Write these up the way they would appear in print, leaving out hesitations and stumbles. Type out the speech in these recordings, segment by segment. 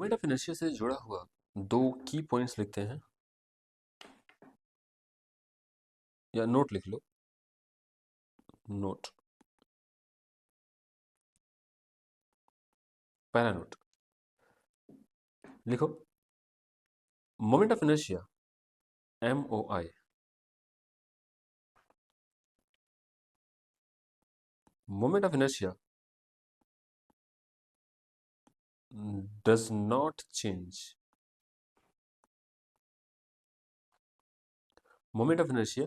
Moment of inertia से जुड़ा हुआ दो की पॉइंट्स लिखते हैं या नोट लिख लो। नोट, पहला नोट लिखो। Moment of inertia MOI, moment of inertia does not change. Moment of inertia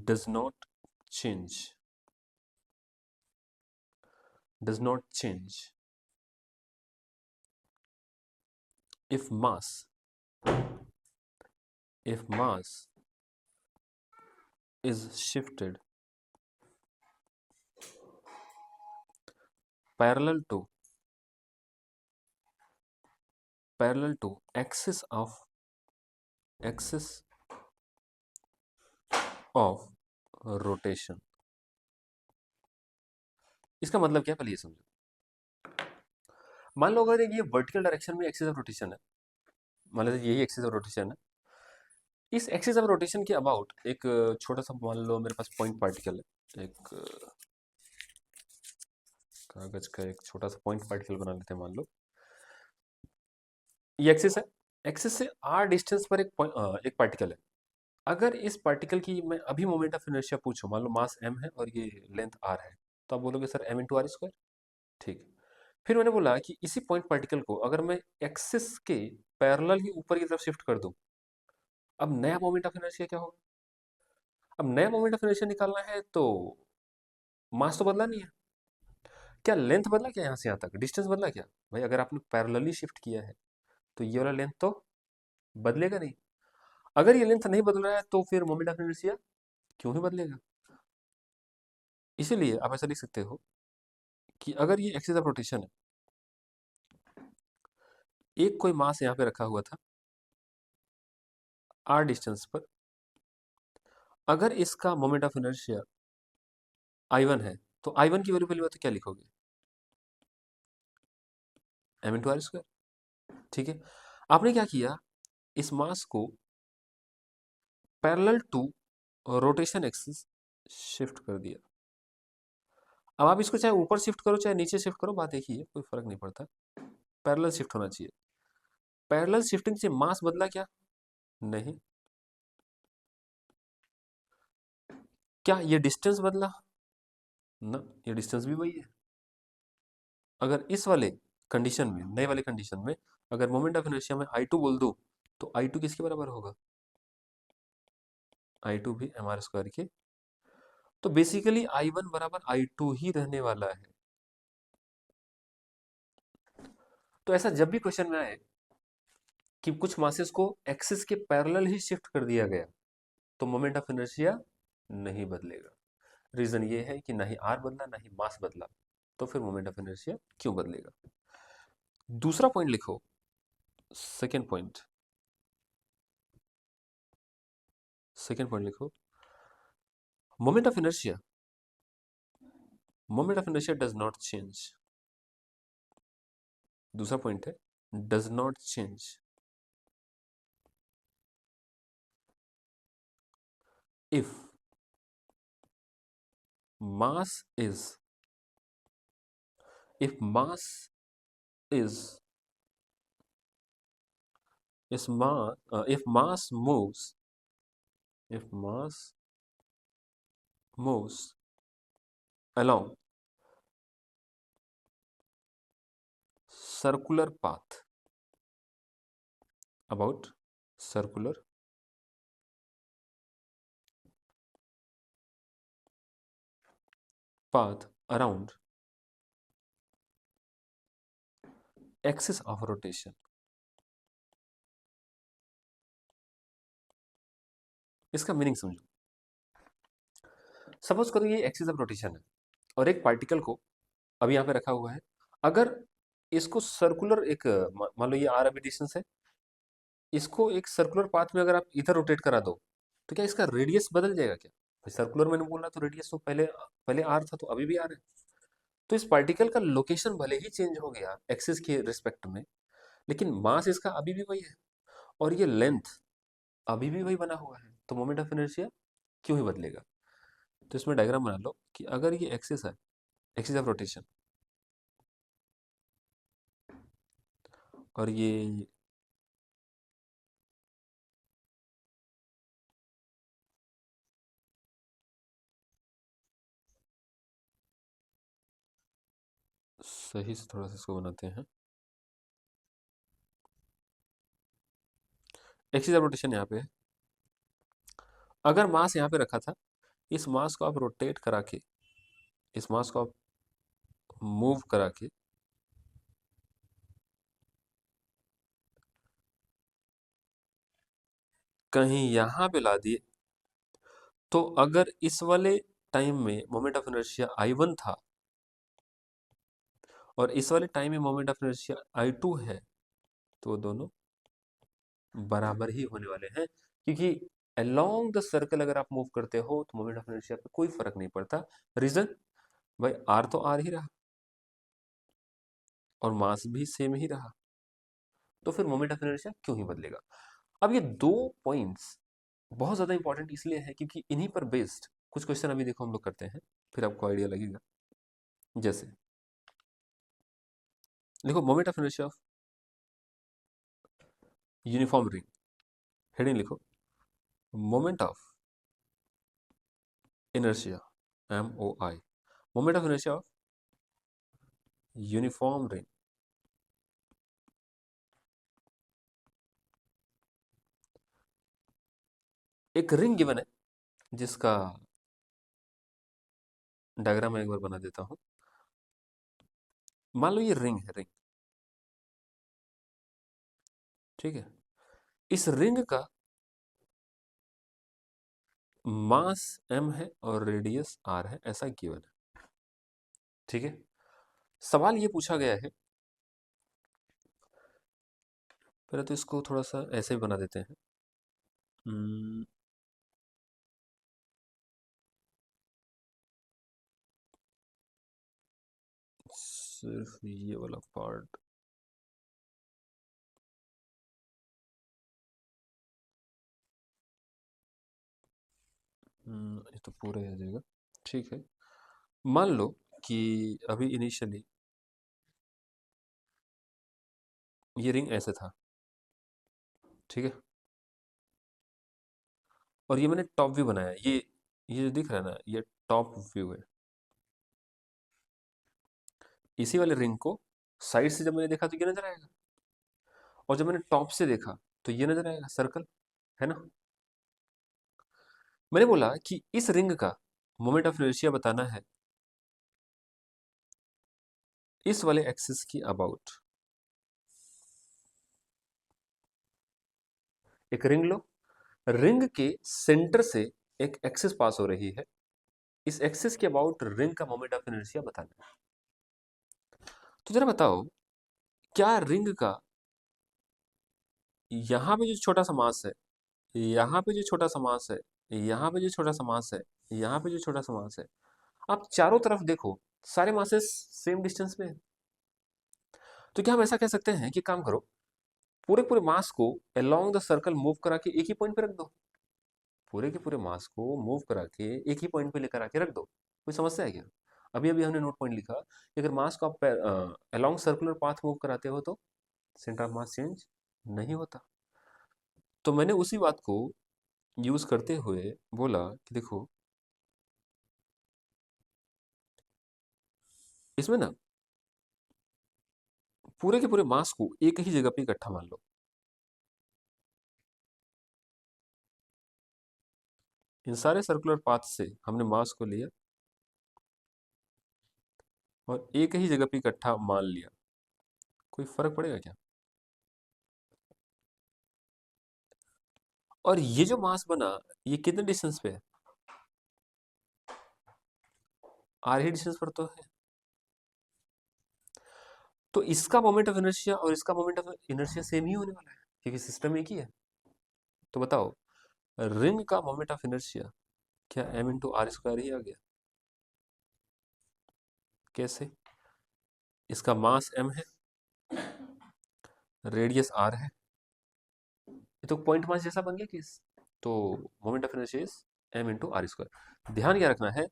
does not change. Does not change if mass is shifted parallel to axis of rotation. इसका मतलब क्या, पहले ये समझो। मान लो अगर ये वर्टिकल डायरेक्शन में एक्सिस ऑफ रोटेशन है, मान लो यही एक्सिस ऑफ रोटेशन है। इस एक्सिस ऑफ रोटेशन के अबाउट एक छोटा सा, मान लो मेरे पास पॉइंट पार्टिकल है, एक कागज का एक छोटा सा पॉइंट पार्टिकल बना लेते हैं। मान लो ये एक्सिस है, एक्सिस से r डिस्टेंस पर एक पार्टिकल है। अगर इस पार्टिकल की मैं अभी मोमेंट ऑफ इनर्शिया पूछूं, मान लो मास m है और ये लेंथ r है, तो आप बोलोगे sir m into are square. ठीक, फिर मैंने बोला कि इसी पॉइंट पार्टिकल को अगर मैं एक्सिस के पैरेलल ही ऊपर की तरफ शिफ्ट कर दूं, अब नया मोमेंट ऑफ इनर्शिया क्या होगा? अब नया मोमेंट ऑफ इनर्शिया निकालना है तो मास तो बदला नहीं है, क्या लेंथ बदला क्या? यहाँ से यहाँ तक डिस्टेंस बदला क्या? भाई अगर आपने पैरेलली शिफ्ट किया है तो ये वाला लेंथ तो बदलेगा नहीं। अगर ये लेंथ नहीं बदल रहा है तो फिर मोमेंट ऑफ इनर्शिया क्यों ही बदलेगा? इसीलिए आप ऐसा लिख सकते हो कि अगर ये एक्सिस ऑफ रोटेशन है, एक कोई मास यहाँ पे रखा हुआ था r डिस्टेंस पर, अगर इसका मोमेंट ऑफ इनर्शिया I1 है तो I1 की वैल्यू पहली बात तो क्या लिखोगे? m into are square. ठीक है, आपने क्या किया, इस मास को parallel to rotation axis shift कर दिया। अब आप इसको चाहे ऊपर शिफ्ट करो चाहे नीचे शिफ्ट करो, बात एक ही है, कोई फर्क नहीं पड़ता, पैरेलल शिफ्ट होना चाहिए। पैरेलल शिफ्टिंग से मास बदला क्या? नहीं। क्या ये डिस्टेंस बदला? ना, ये डिस्टेंस भी वही है। अगर इस वाले कंडीशन में, नए वाले कंडीशन में, अगर मोमेंट ऑफ इनर्शिया में I2 बोल दूं तो I2 किसके बराबर होगा? I2 भी mr स्क्वायर के। तो बेसिकली I1 बराबर I2 ही रहने वाला है। तो ऐसा जब भी क्वेश्चन में आए कि कुछ मासेस को एक्सिस के पैरेलल ही शिफ्ट कर दिया गया तो मोमेंट ऑफ इनर्शिया नहीं बदलेगा। रीजन ये है कि ना ही आर बदला ना ही मास बदला, तो फिर मोमेंट ऑफ इनर्शिया क्यों बदलेगा? दूसरा पॉइंट लिखो, सेकेंड पॉइंट लिखो। Moment of inertia does not change. दूसरा पॉइंट है does not change if mass is if mass is if mass moves along circular path about circular path around axis of rotation। इसका meaning समझो। Suppose करो ये axis of rotation है और एक particle को अभी यहाँ पे रखा हुआ है। अगर इसको सर्कुलर एक मान लो ये आर अभी डिस्टेंस है, इसको एक सर्कुलर पाथ में अगर आप इधर रोटेट करा दो तो क्या इसका रेडियस बदल जाएगा क्या? सर्कुलर मैंने बोला तो रेडियस तो पहले पहले आर था तो अभी भी आर है। तो इस पार्टिकल का लोकेशन भले ही चेंज हो गया एक्सिस के रिस्पेक्ट में, लेकिन मास इसका अभी भी वही है और ये लेंथ अभी भी वही बना हुआ है, तो मोमेंट ऑफ इनर्शिया क्यों ही बदलेगा। तो इसमें डायग्राम बना लो कि अगर ये एक्सिस है, एक्सिस ऑफ रोटेशन, और ये सही से थोड़ा सा इसको बनाते हैं। एक्सिस ऑफ रोटेशन यहाँ पे है, अगर मास यहाँ पे रखा था, इस मास को आप रोटेट करा के, इस मास को आप मूव करा के कहीं यहाँ पे ला दिए, तो अगर इस वाले टाइम में मोमेंट ऑफ इनर्शिया I1 था और इस वाले टाइम में मोमेंट ऑफ इनर्शिया I2 है, तो वो दोनों बराबर ही होने वाले हैं, क्योंकि अलोंग द सर्कल अगर आप मूव करते हो तो मोमेंट ऑफ इनर्शिया पे कोई फर्क नहीं पड़ता। रीजन, भाई आर तो आर ही रहा और मास भी सेम ही रहा, तो फिर मोमेंट ऑफ इनर्शिया क्यों ही बदलेगा। अब ये दो पॉइंट्स बहुत ज्यादा इंपॉर्टेंट इसलिए है क्योंकि इन्हीं पर बेस्ड कुछ क्वेश्चन अभी देखो हम लोग करते हैं, फिर आपको आइडिया लगेगा। जैसे देखो moment of inertia of uniform ring, heading लिखो moment of inertia, MOI, moment of inertia of uniform ring. एक रिंग गिवन है जिसका डायग्राम मैं एक बार बना देता हूं। मान लो ये रिंग है, रिंग, ठीक है। इस रिंग का मास m है और रेडियस r है, ऐसा गिवन है, ठीक है। सवाल ये पूछा गया है, पहले तो इसको थोड़ा सा ऐसे ही बना देते हैं। हम्म, सिर्फ ये वाला पार्ट, ये तो पूरा ही आ जाएगा, ठीक है। मान लो कि अभी इनिशियली ये रिंग ऐसे था, ठीक है, और ये मैंने टॉप व्यू बनाया, ये जो दिख रहा है ना, ये टॉप व्यू है। इसी वाले रिंग को साइड से जब मैंने देखा तो ये नजर आएगा, और जब मैंने टॉप से देखा तो ये नजर आएगा, सर्कल है ना। मैंने बोला कि इस रिंग का मोमेंट ऑफ इनर्शिया बताना है इस वाले एक्सिस की अबाउट। एक रिंग लो, रिंग के सेंटर से एक एक्सिस पास हो रही है, इस एक्सिस के अबाउट रिंग का मोमेंट ऑफ इनर्शिया बताना है। तो जरा बताओ, क्या रिंग का यहां पे जो छोटा सा मास है, यहाँ पे जो छोटा सा मास है, यहाँ पे जो छोटा सा मास है, यहाँ पे जो छोटा सा मास है, आप चारों तरफ देखो, सारे मासेस सेम डिस्टेंस पे है। तो क्या हम ऐसा कह सकते हैं कि काम करो, पूरे पूरे मास को अलोंग द सर्कल मूव करा के एक ही पॉइंट पे रख दो, पूरे के पूरे मास को मूव करा के एक ही पॉइंट पे लेकर आके रख दो, कोई समस्या है क्या। अभी अभी हमने नोट पॉइंट लिखा कि अगर मास को आप अलोंग सर्कुलर पाथ मूव कराते हो तो सेंटर ऑफ मास चेंज नहीं होता। तो मैंने उसी बात को यूज करते हुए बोला कि देखो, इसमें ना पूरे के पूरे मास को एक ही जगह पे इकट्ठा मान लो, इन सारे सर्कुलर पाथ से हमने मास को लिया और एक ही जगह पे इकट्ठा मान लिया, कोई फर्क पड़ेगा क्या। और ये जो मास बना, ये कितने डिस्टेंस पे है, आर ही डिस्टेंस पर तो है। तो इसका मोमेंट ऑफ इनर्शिया और इसका मोमेंट ऑफ इनर्शिया सेम ही होने वाला है, क्योंकि सिस्टम एक ही है। तो बताओ, रिंग का मोमेंट ऑफ इनर्शिया क्या m इंटू आर स्क्वायर ही आ गया। कैसे? इसका मास m है, रेडियस r है, ये तो पॉइंट मास जैसा बन गया केस। तो moment of inertia is m into are square. ध्यान क्या रखना है?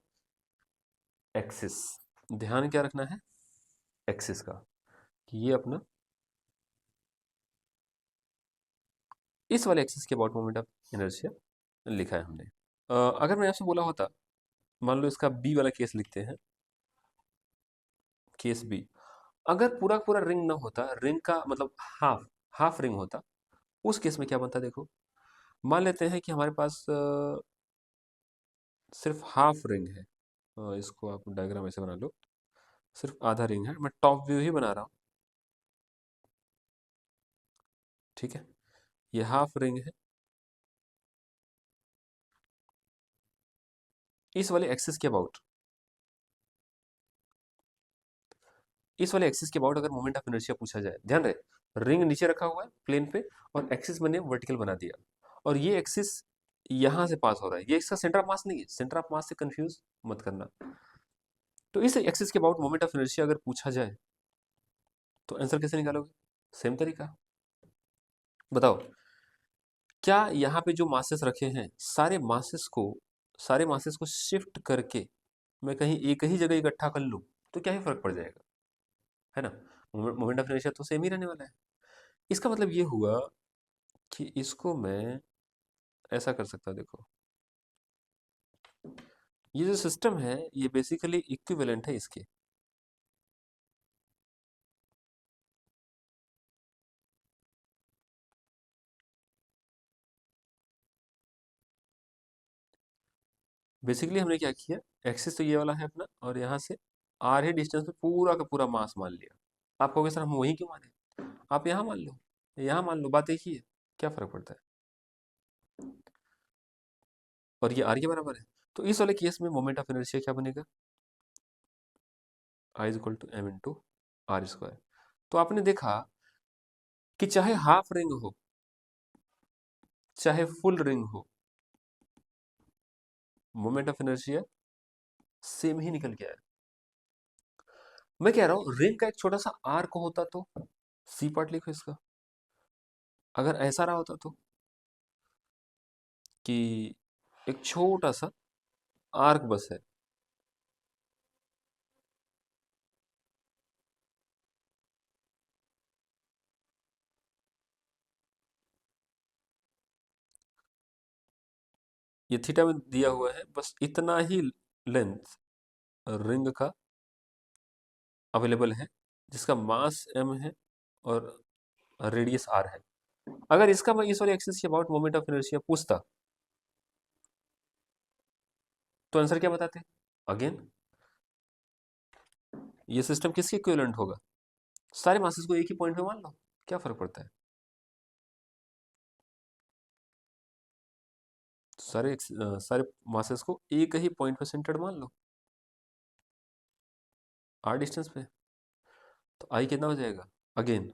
एक्सिस। ध्यान क्या रखना है? एक्सिस का, कि ये अपना इस वाले एक्सिस के अबाउट मोमेंट ऑफ इनर्शिया लिखा है हमने। अगर मैं आपसे बोला होता, मान लो इसका बी वाला केस लिखते हैं, केस बी। अगर पूरा पूरा रिंग ना होता, रिंग का मतलब हाफ हाफ रिंग होता, उस केस में क्या बनता देखो। मान लेते हैं कि हमारे पास सिर्फ हाफ रिंग है। इसको आप डायग्राम ऐसे बना लो, सिर्फ आधा रिंग है, मैं टॉप व्यू ही बना रहा हूँ, ठीक है। ये हाफ रिंग है, इस वाले एक्सिस के अबाउट, इस वाले एक्सिस के अबाउट अगर मोमेंट ऑफ इनर्शिया पूछा जाए, ध्यान रहे रिंग नीचे रखा हुआ है प्लेन पे, और एक्सिस मैंने वर्टिकल बना दिया, और ये एक्सिस यहां से पास हो रहा है, ये इसका सेंटर ऑफ मास नहीं है, सेंटर ऑफ मास से कंफ्यूज मत करना। तो इस एक्सिस के अबाउट मोमेंट ऑफ इनर्शिया अगर पूछा जाए तो आंसर कैसे निकालोगे? सेम तरीका। बताओ, क्या यहाँ पे जो मासेस रखे हैं, सारे मासेस को शिफ्ट करके मैं कहीं एक ही जगह इकट्ठा कर लूँ तो क्या ही फर्क पड़ जाएगा, है ना? मोमेंट ऑफ इनर्शिया तो सेम ही रहने वाला है। इसका मतलब ये हुआ कि इसको मैं ऐसा कर सकता, देखो ये जो सिस्टम है ये बेसिकली इक्विवेलेंट है इसके। बेसिकली हमने क्या किया, एक्सिस तो ये वाला है अपना, और यहाँ से आर ही डिस्टेंस पे पूरा का पूरा मास मान लिया। आप कहोगे सर हम वही क्यों माने? आप यहाँ मान लो, यहाँ मान लो, बात एक ही है, क्या फर्क पड़ता है? और ये आर के बराबर है। तो इस वाले केस में मोमेंट ऑफ इनर्शिया क्या बनेगा? I is equal to M into are square. तो आपने देखा कि चाहे हाफ रिंग हो चाहे फुल रिंग हो, मोमेंट ऑफ इनर्शिया सेम ही निकल के आया। मैं कह रहा हूं रिंग का एक छोटा सा आर्क होता तो, सी पार्ट लिखो इसका, अगर ऐसा रहा होता तो, कि एक छोटा सा आर्क बस है, ये थीटा में दिया हुआ है, बस इतना ही लेंथ रिंग का अवेलेबल है, जिसका मास m है और रेडियस r है। अगर इसका मैं इस वाले एक्सिस के अबाउट मोमेंट ऑफ इनर्शिया पूछता तो आंसर क्या बताते? अगेन ये सिस्टम किसके इक्विवेलेंट होगा? सारे मासेस को एक ही पॉइंट पे मान लो, क्या फर्क पड़ता है? सारे मासेस को एक ही पॉइंट पे सेंटर्ड मान लो, r डिस्टेंस पे। तो आई कितना हो जाएगा? अगेन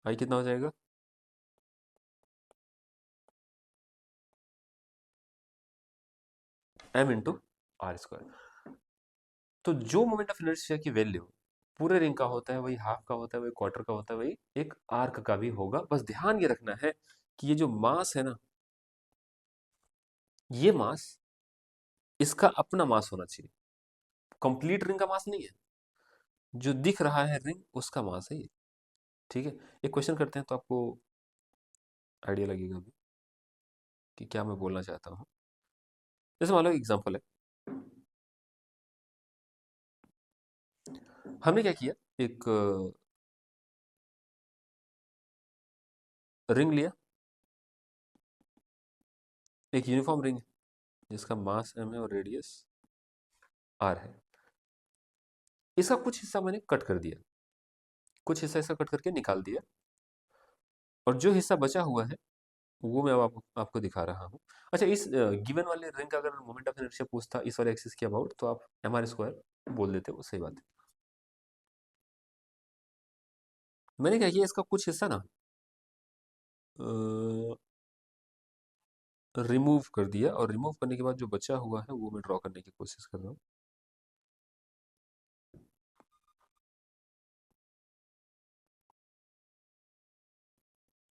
आई कितना हो जाएगा? m into are square. तो जो मोमेंट ऑफ इनर्शिया की वैल्यू पूरे रिंग का होता है, वही हाफ का होता है, वही क्वार्टर का होता है, वही एक आर्क का भी होगा। बस ध्यान ये रखना है कि ये जो मास है ना, ये मास इसका अपना मास होना चाहिए, कंप्लीट रिंग का मास नहीं है। जो दिख रहा है रिंग उसका मास है ये, ठीक है। एक क्वेश्चन करते हैं तो आपको आइडिया लगेगा अभी कि क्या मैं बोलना चाहता हूँ। जैसे मान लो एग्जांपल है, हमने क्या किया, एक रिंग लिया, एक यूनिफॉर्म रिंग है जिसका मास m है और रेडियस r है। इसका कुछ हिस्सा मैंने कट कर दिया, कुछ हिस्सा इसका कट करके निकाल दिया, और जो हिस्सा बचा हुआ है वो मैं अब आपको दिखा रहा हूँ। अच्छा, इस गिवन वाले रिंग का अगर मोमेंट ऑफ इनर्शिया पूछता इस वाले एक्सिस के अबाउट, तो आप एम आर स्क्वायर बोल देते, वो सही बात है। मैंने क्या किया, इसका कुछ हिस्सा ना रिमूव कर दिया, और रिमूव करने के बाद जो बचा हुआ है वो मैं ड्रॉ करने की कोशिश कर रहा हूँ।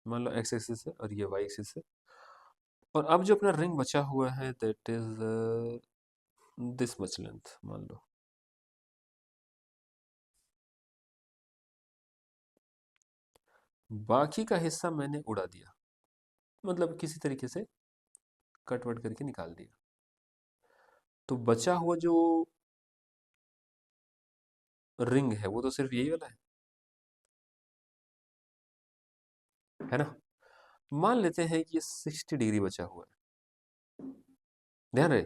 मान लो एक्स एक्सिस है और ये वाई एक्सिस है। और अब जो अपना रिंग बचा हुआ है that is this much length मान लो। बाकी का हिस्सा मैंने उड़ा दिया, मतलब किसी तरीके से कट वट करके निकाल दिया। तो बचा हुआ जो रिंग है वो तो सिर्फ यही वाला है ना। मान लेते हैं कि ये 60 डिग्री बचा हुआ है। ध्यान रहे,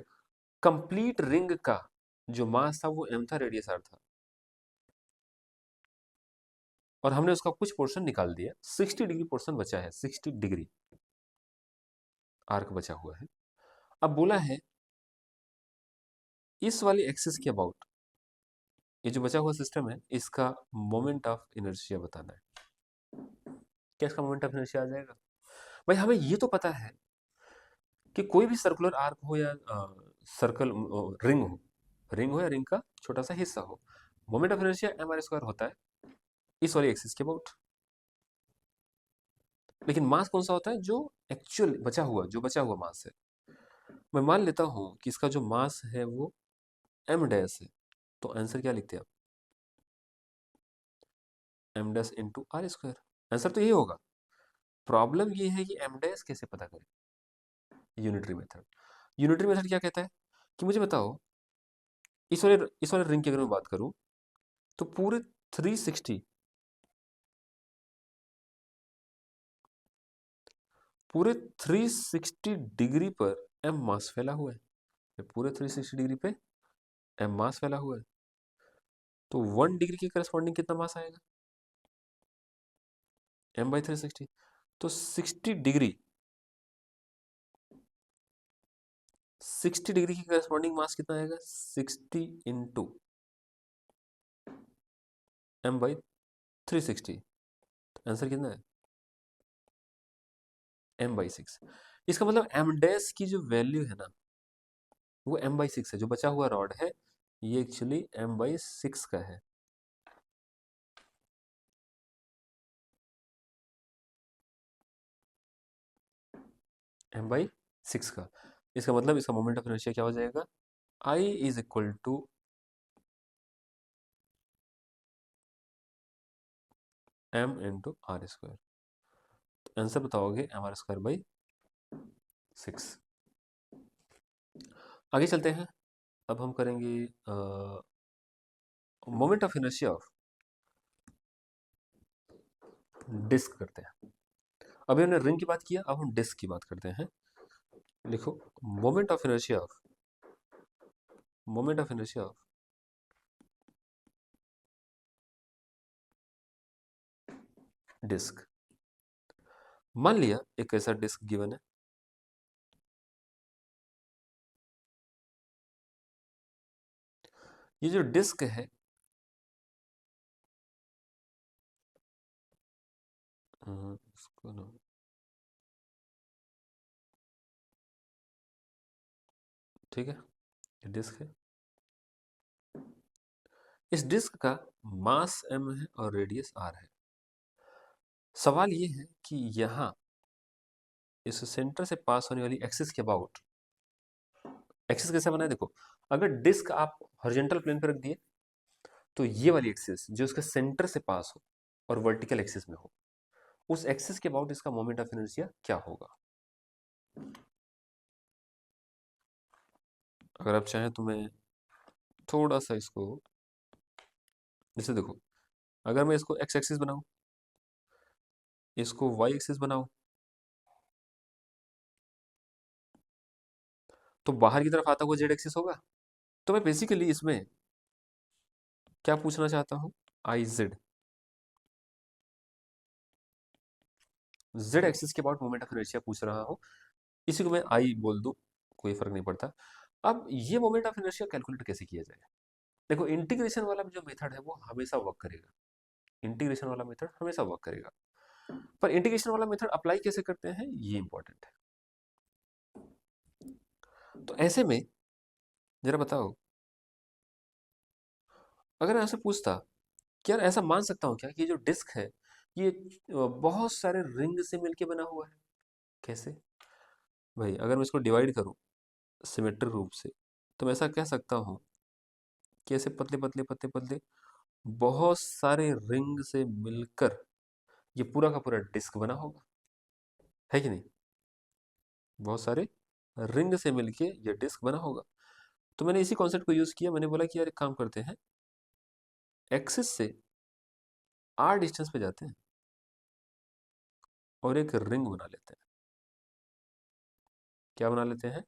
कंप्लीट रिंग का जो मास था वो m था, रेडियस r था, और हमने उसका कुछ पोर्शन निकाल दिया। 60 डिग्री पोर्शन बचा है, 60 डिग्री आर्क बचा हुआ है। अब बोला है इस वाली एक्सिस के अबाउट ये जो बचा हुआ सिस्टम है इसका मोमेंट ऑफ इनर्शिया बताना है। क्या इसका मोमेंट ऑफ इनर्शिया आ जाएगा? भाई हमें ये तो पता है कि कोई भी सर्कुलर आर्क हो या सर्कल रिंग हो या रिंग का छोटा सा हिस्सा हो, moment of inertia M R square होता है इस वाली एक्सिस के अबाउट। लेकिन मास कौन सा होता है? जो एक्चुअल बचा हुआ मास है। मैं मान लेता हूं कि इसका जो मास है वो एम डैश है, तो आंसर क्या लिखते हैं आप? M dash into are square. Answer तो यही होगा। प्रॉब्लम ये है कि एम डैश कैसे पता करें? Unitary method. यूनिटरी मेथड क्या कहता है कि मुझे बताओ इस वाले रिंग की अगर मैं बात करूं तो पूरे 360 पूरे 360 डिग्री पर एम मास फैला हुआ है। पूरे 360 डिग्री पे एम मास फैला हुआ है, तो 1 डिग्री के करस्पॉन्डिंग कितना मास आएगा? M by 360। तो 60 डिग्री की करस्पॉन्डिंग मास कितना आएगा? 60 इंटू एम बाई 360। आंसर कितना है? M by 6। इसका मतलब एम डैश की जो वैल्यू है ना वो एम बाई 6 है। जो बचा हुआ रॉड है ये एक्चुअली एम बाई 6 का है। एम बाई 6 का। इसका मतलब इसका मोमेंट ऑफ इनर्शिया क्या हो जाएगा? I is equal to M into are square. तो आंसर बताओगे एम आर स्क्वायर बाई 6। आगे चलते हैं। अब हम करेंगे moment of inertia of disc करते हैं। अभी हमने रिंग की बात किया, अब हम डिस्क की बात करते हैं। लिखो moment of inertia of moment of inertia of disc. मान लिया एक ऐसा डिस्क गिवन है, ये जो डिस्क है इसको ना ठीक है, ये डिस्क है। इस डिस्क का मास m है और रेडियस r है। सवाल ये है कि यहां इस सेंटर से पास होने वाली एक्सिस के अबाउट, एक्सिस कैसे बना है देखो, अगर डिस्क आप हॉरिजॉन्टल प्लेन पर रख दिए तो ये वाली एक्सिस जो इसके सेंटर से पास हो और वर्टिकल एक्सिस में हो, उस एक्सिस के अबाउट इसका मोमेंट ऑफ इनर्शिया क्या होगा? अगर आप चाहें तो मैं थोड़ा सा इसको, जैसे देखो, अगर मैं इसको एक्स एक्सिस बनाऊं, इसको वाई एक्सिस बनाऊं, तो बाहर की तरफ आता हुआ जेड एक्सिस होगा। तो मैं बेसिकली इसमें क्या पूछना चाहता हूं? आई जेड, जेड एक्सिस के अबाउट मोमेंट ऑफ इनर्शिया पूछ रहा हूं। इसी को मैं आई बोल दूं, कोई फर्क नहीं पड़ता। अब ये मोमेंट ऑफ इनर्शिया कैलकुलेट कैसे किया जाए? देखो इंटीग्रेशन वाला जो मेथड है वो हमेशा वर्क करेगा। इंटीग्रेशन वाला मेथड हमेशा वर्क करेगा। पर इंटीग्रेशन वाला मेथड अप्लाई कैसे करते हैं ये इंपॉर्टेंट है। तो ऐसे में जरा बताओ, अगर मैं आपसे पूछता कि यार ऐसा मान सकता हूं क्या कि ये जो डिस्क है ये बहुत सारे रिंग से मिलके बना हुआ है। कैसे भाई? अगर मैं इसको डिवाइड करूं सिमेट्रिक रूप से, तो मैं ऐसा कह सकता हूं कि ऐसे पतले पतले पतले पतले बहुत सारे रिंग से मिलकर ये पूरा का पूरा डिस्क बना होगा, है कि नहीं? बहुत सारे रिंग से मिलके ये डिस्क बना होगा। तो मैंने इसी कॉन्सेप्ट को यूज किया। मैंने बोला कि यार एक काम करते हैं, एक्सिस से आर डिस्टेंस पे जाते हैं और एक रिंग बना लेते हैं। क्या बना लेते हैं?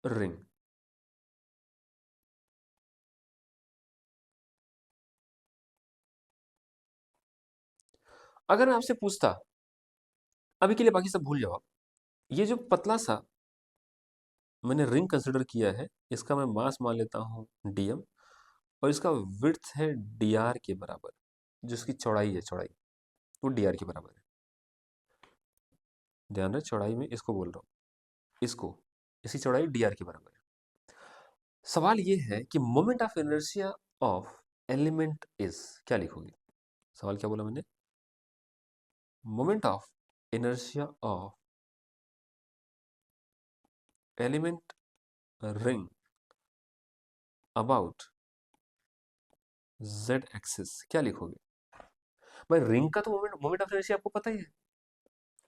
रिंग। अगर मैं आपसे पूछता, अभी के लिए बाकी सब भूल जाओ आप, ये जो पतला सा मैंने रिंग कंसिडर किया है, इसका मैं मास मान लेता हूँ डीएम, और इसका विड्थ है डीआर के बराबर। जिसकी चौड़ाई है, चौड़ाई वो डीआर के बराबर है। ध्यान रहे, चौड़ाई में इसको बोल रहा हूँ, इसको, इसकी चौड़ाई डीआर के बराबर है। सवाल ये है कि moment of inertia of element is, क्या लिखोगे? सवाल क्या बोला मैंने? Moment of inertia of element ring about Z axis, क्या लिखोगे? भाई रिंग का तो मोमेंट मोमेंट ऑफ इनर्शिया आपको पता ही है,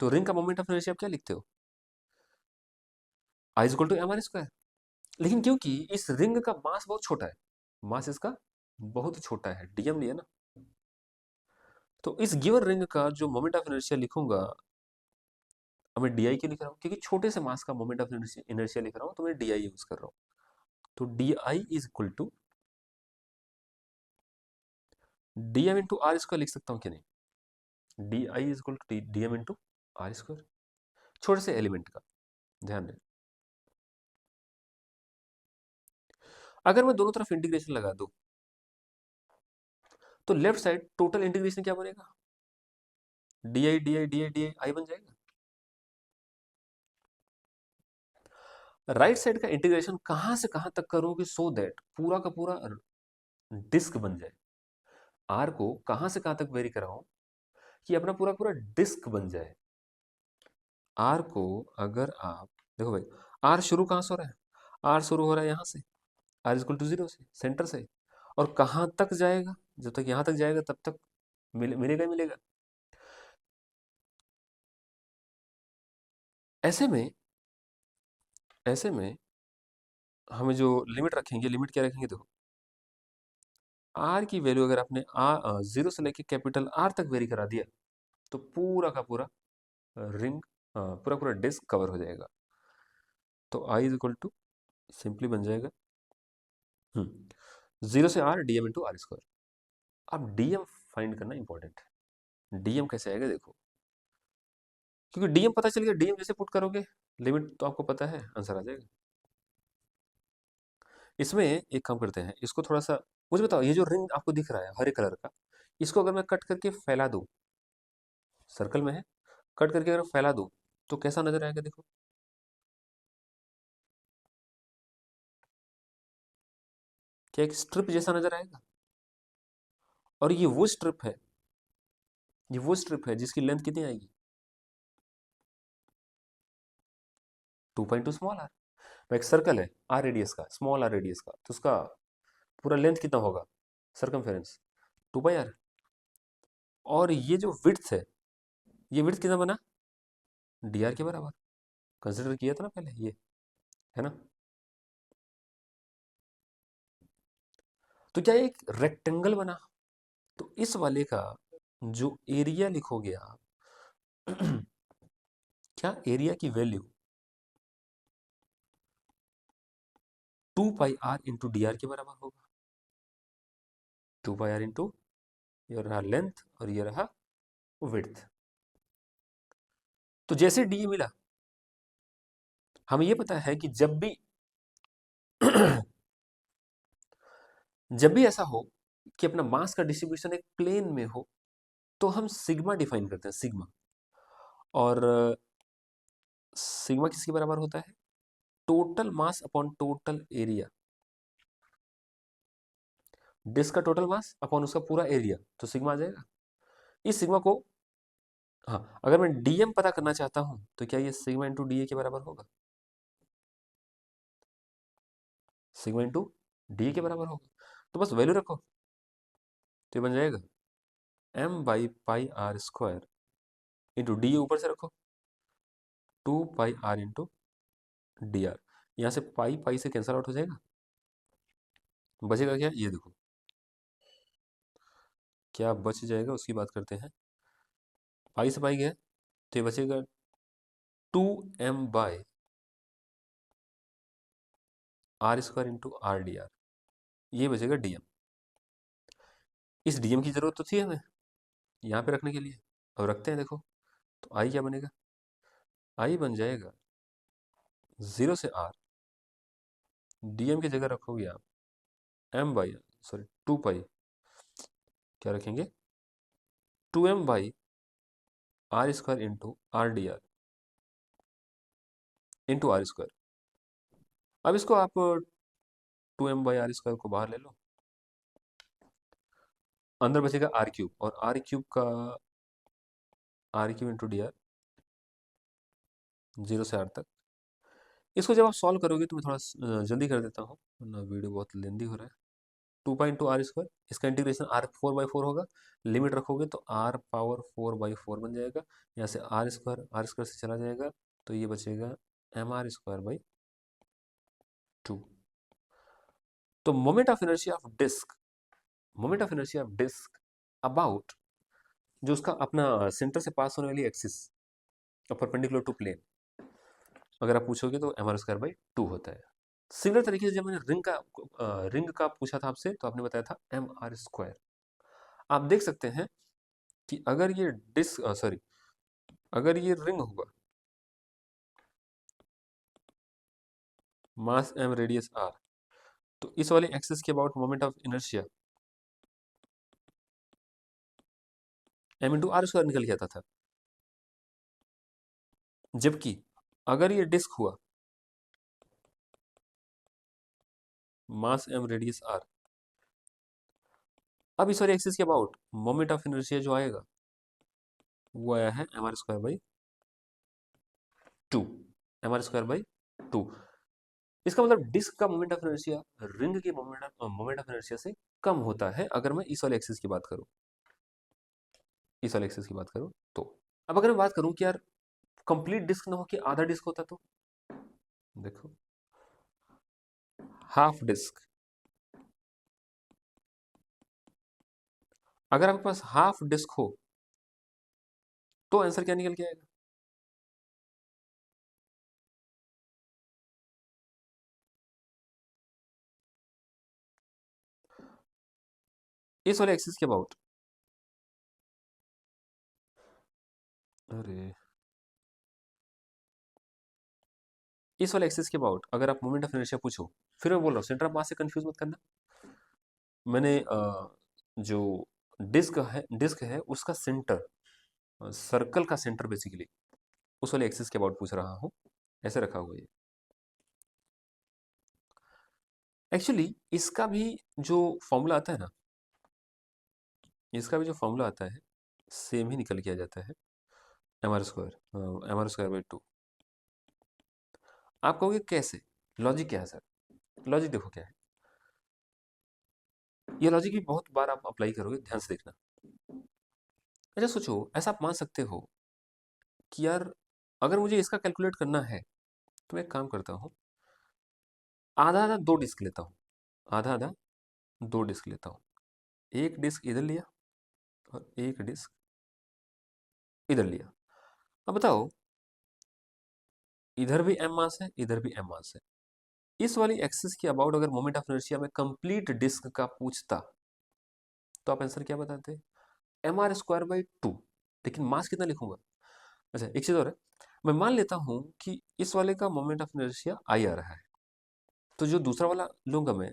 तो रिंग का मोमेंट ऑफ इनर्शिया आप क्या लिखते हो? I is equal to M are square. लेकिन क्योंकि इस रिंग का मास बहुत छोटा है, मास इसका बहुत ही छोटा है, डीएम लिया ना, तो इस गिवन रिंग का जो मोमेंट ऑफ इनर्शिया लिखूंगा, अब मैं डीआई क्यों लिख रहा हूँ? क्योंकि छोटे से मास का मोमेंट ऑफ इनर्शिया लिख रहा हूँ, तो मैं डीआई यूज कर रहा हूँ। तो d I is equal to d m into are square लिख सकता हूँ कि नहीं? D I is equal to d m into are square, छोटे से एलिमेंट का। ध्यान दें, अगर मैं दोनों तरफ इंटीग्रेशन लगा दूं, तो लेफ्ट साइड टोटल इंटीग्रेशन क्या बनेगा? D I D I D I D I I बन जाएगा। राइट साइड का इंटीग्रेशन कहां से कहां तक करूं कि सो दैट पूरा का पूरा डिस्क बन जाए? आर को कहां से कहां तक वेरी कराऊं कि अपना पूरा पूरा डिस्क बन जाए? आर को अगर आप देखो भाई, आर शुरू कहां से हो रहा है? आर शुरू हो रहा है यहां से, आर इक्वल टू जीरो से, सेंटर से, और कहां तक जाएगा? जब तक यहां तक जाएगा तब तक मिलेगा ही मिलेगा। ऐसे में, ऐसे में हमें जो लिमिट रखेंगे, लिमिट क्या रखेंगे? देखो, आर की वैल्यू अगर आपने जीरो से लेके कैपिटल आर तक वेरी करा दिया, तो पूरा का पूरा रिंग, पूरा पूरा डिस्क कवर हो जाएगा। तो I is equal to simply बन जाएगा जीरो से r d m into are square. अब डीएम फाइंड करना इंपॉर्टेंट है। डीएम कैसे आएगा देखो, क्योंकि डीएम पता चल गया, डीएम जैसे पुट करोगे लिमिट तो आपको पता है, आंसर आ जाएगा। इसमें एक काम करते हैं, इसको थोड़ा सा मुझे बताओ, ये जो रिंग आपको दिख रहा है हरे कलर का, इसको अगर मैं कट करके फैला दूं, सर्कल में है, कट करके अगर फैला दूं तो कैसा नजर आएगा? देखो, क्या एक स्ट्रिप जैसा नजर आएगा? और ये वो स्ट्रिप है, ये वो स्ट्रिप है जिसकी लेंथ कितनी आएगी? 2.2 स्मॉल आर। एक सर्कल है आर रेडियस का, स्मॉल आर रेडियस का, तो उसका पूरा लेंथ कितना होगा? Circumference 2 pi r. और ये जो विड्थ है, ये विड्थ कितना बना? डी आर के बराबर। कंसिडर किया था ना पहले ये, है ना? तो क्या एक रेक्टेंगल बना? तो इस वाले का जो एरिया लिखोगे आप, क्या एरिया की value 2 pi r into d r के बराबर होगा? 2 पाई आर इंटू, ये रहा लेंथ और ये रहा विड्थ। तो जैसे डी मिला, हमें ये पता है कि जब भी जब भी ऐसा हो कि अपना मास का डिस्ट्रीब्यूशन एक प्लेन में हो, तो हम सिग्मा डिफाइन करते हैं, सिग्मा। और सिग्मा किसके बराबर होता है? Total mass upon total area disc का टोटल मास अपॉन उसका पूरा एरिया, तो सिग्मा आ जाएगा। इस सिग्मा को, हाँ, अगर मैं डीएम पता करना चाहता हूं तो क्या ये सिग्मा इंटू डी ए के बराबर होगा? सिग्मा इंटू डी ए के बराबर होगा, तो बस वैल्यू रखो, तो ये बन जाएगा m by pi r square into d a ऊपर से रखो, 2 pi r into d r. यहाँ से पाई पाई से कैंसल आउट हो जाएगा, बचेगा क्या, ये देखो क्या बच जाएगा उसकी बात करते हैं। पाई से पाई गया तो ये बचेगा 2m/r square into r d are, ये बचेगा डीएम। इस डीएम की जरूरत तो थी हमें यहाँ पे रखने के लिए, अब रखते हैं, देखो तो आई क्या बनेगा, आई बन जाएगा 0 से r, डीएम की जगह रखोगे आप एम बाई, सॉरी 2 पाई, क्या रखेंगे 2m/r square into r d r into are square. अब इसको आप 2m/r स्क्वायर को बाहर ले लो, अंदर बचेगा आर क्यूब, और आर क्यूब का r cube into d r, 0 से r तक। इसको जब आप सॉल्व करोगे तो मैं थोड़ा जल्दी कर देता हूँ वरना वीडियो बहुत लेंदी हो रहा है। 2 पाई इंटू आर स्क्वायर, इसका इंटीग्रेशन r4/4 होगा, लिमिट रखोगे तो r⁴/4 बन जाएगा। यहाँ से आर स्क्वायर से चला जाएगा, तो ये बचेगा mr² 2। तो moment of inertia of disc, moment of inertia of disc about, जो उसका अपना सेंटर से पास होने वाली एक्सिस परपेंडिकुलर टू प्लेन, अगर आप पूछोगे तो mr²/2 होता है। सिमिलर तरीके से जब मैंने रिंग का पूछा था आपसे, तो आपने बताया था mr²। आप देख सकते हैं कि अगर ये डिस्क, सॉरी, अगर ये रिंग होगा, मास m रेडियस r, तो इस वाले एक्सिस के about moment of inertia m into are square निकल के आता था। जबकि अगर ये डिस्क हुआ, मास m रेडियस r, अब इस वाले एक्सिस के अबाउट मोमेंट ऑफ इनर्शिया जो आएगा वो आया है mr²/2, mr²/2। इसका मतलब डिस्क का मोमेंट ऑफ इनर्शिया रिंग के मोमेंट ऑफ इनर्शिया से कम होता है, अगर मैं इस वाले एक्सिस की बात करूं, इस वाले एक्सिस की बात करूं तो। अब अगर मैं बात करूं कि यार कंप्लीट डिस्क ना हो कि आधा डिस्क होता, तो देखो हाफ डिस्क, अगर आपके पास हाफ डिस्क हो तो आंसर क्या निकल के आएगा, इस वाले एक्सिस के अबाउट, अरे इस वाले एक्सिस के अबाउट अगर आप मोमेंट ऑफ इनर्शिया पूछो, फिर मैं बोल रहा हूँ सेंटर ऑफ मास से कंफ्यूज मत करना। मैंने जो डिस्क है उसका सेंटर, सर्कल का सेंटर बेसिकली उस वाले एक्सिस के अबाउट पूछ रहा हूँ, ऐसे रखा हुआ है। एक्चुअली इसका भी जो फॉर्मूला आता है ना, इसका भी जो फॉर्मूला आता है सेम ही निकल के आ जाता है, mr²/2। आप कहोगे कैसे, लॉजिक क्या है सर? लॉजिक देखो क्या है, ये लॉजिक भी बहुत बार आप अप्लाई करोगे, ध्यान से देखना। अच्छा सोचो, ऐसा आप मान सकते हो कि यार अगर मुझे इसका कैलकुलेट करना है तो मैं एक काम करता हूँ, आधा आधा दो डिस्क लेता हूँ, आधा आधा दो डिस्क लेता हूँ, एक डिस्क इधर लिया और एक डिस्क इधर लिया। अब बताओ, इधर भी एम मास है, इधर भी एम मास है, इस वाली एक्सिस के अबाउट अगर मोमेंट ऑफ इनर्शिया में कंप्लीट डिस्क का पूछता तो आप आंसर क्या बताते, mr²/2, लेकिन मास कितना लिखूंगा। अच्छा एक चीज और है, मैं मान लेता हूं कि इस वाले का मोमेंट ऑफ इनर्शिया आई आ रहा है, तो जो दूसरा वाला लूंगा मैं,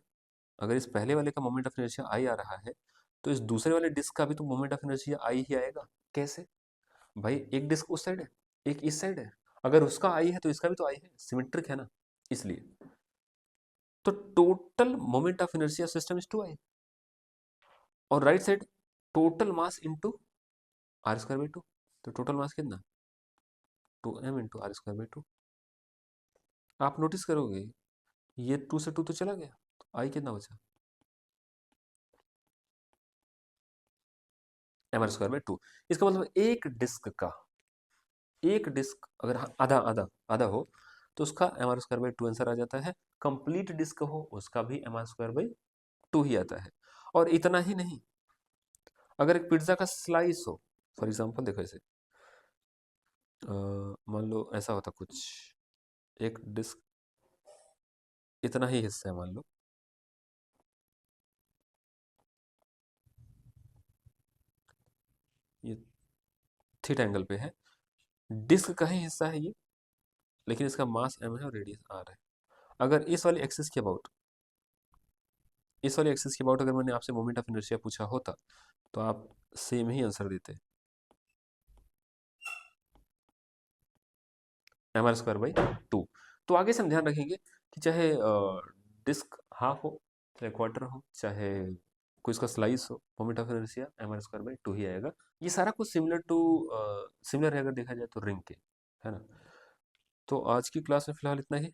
अगर इस पहले वाले का मोमेंट ऑफ इनर्शिया आई आ रहा है, तो इस दूसरे वाले डिस्क का भी तो मोमेंट ऑफ इनर्शिया आई ही आएगा। कैसे भाई, एक डिस्क उस साइड है, एक इस साइड है, अगर उसका आई है तो इसका भी तो आई है, सिमेट्रिक है ना, इसलिए। तो total moment of inertia system is 2i। और right side total mass into are square by two. तो टोटल मास कितना, 2m into are square by two. आप नोटिस करोगे ये 2 से 2 तो चला गया, तो आई कितना बचा, m are square by two. इसका मतलब एक डिस्क अगर आधा आधा आधा हो तो उसका M are square by two answer आ जाता है। कंप्लीट डिस्क हो उसका भी M are square by two ही आता है। और इतना ही नहीं, अगर एक पिज्जा का स्लाइस हो, फॉर एग्जांपल देखो ऐसे, मान लो ऐसा होता कुछ, एक डिस्क इतना ही हिस्सा है मान लो, ये थीटा एंगल पे है, डिस्क का ही हिस्सा है ये, लेकिन इसका मास m है और रेडियस r है। अगर इस वाली एक्सिस के अबाउट अगर मैंने आपसे मोमेंट ऑफ इनर्शिया पूछा होता तो आप सेम ही आंसर देते, m are square by two. तो आगे से हम ध्यान रखेंगे कि चाहे डिस्क हाफ हो, चाहे क्वार्टर हो, चाहे कोई इसका स्लाइस हो, moment of inertia M R square by two ही आएगा। ये सारा कुछ सिमिलर है अगर देखा जाए तो रिंग के, है ना। तो आज की क्लास में फिलहाल इतना ही।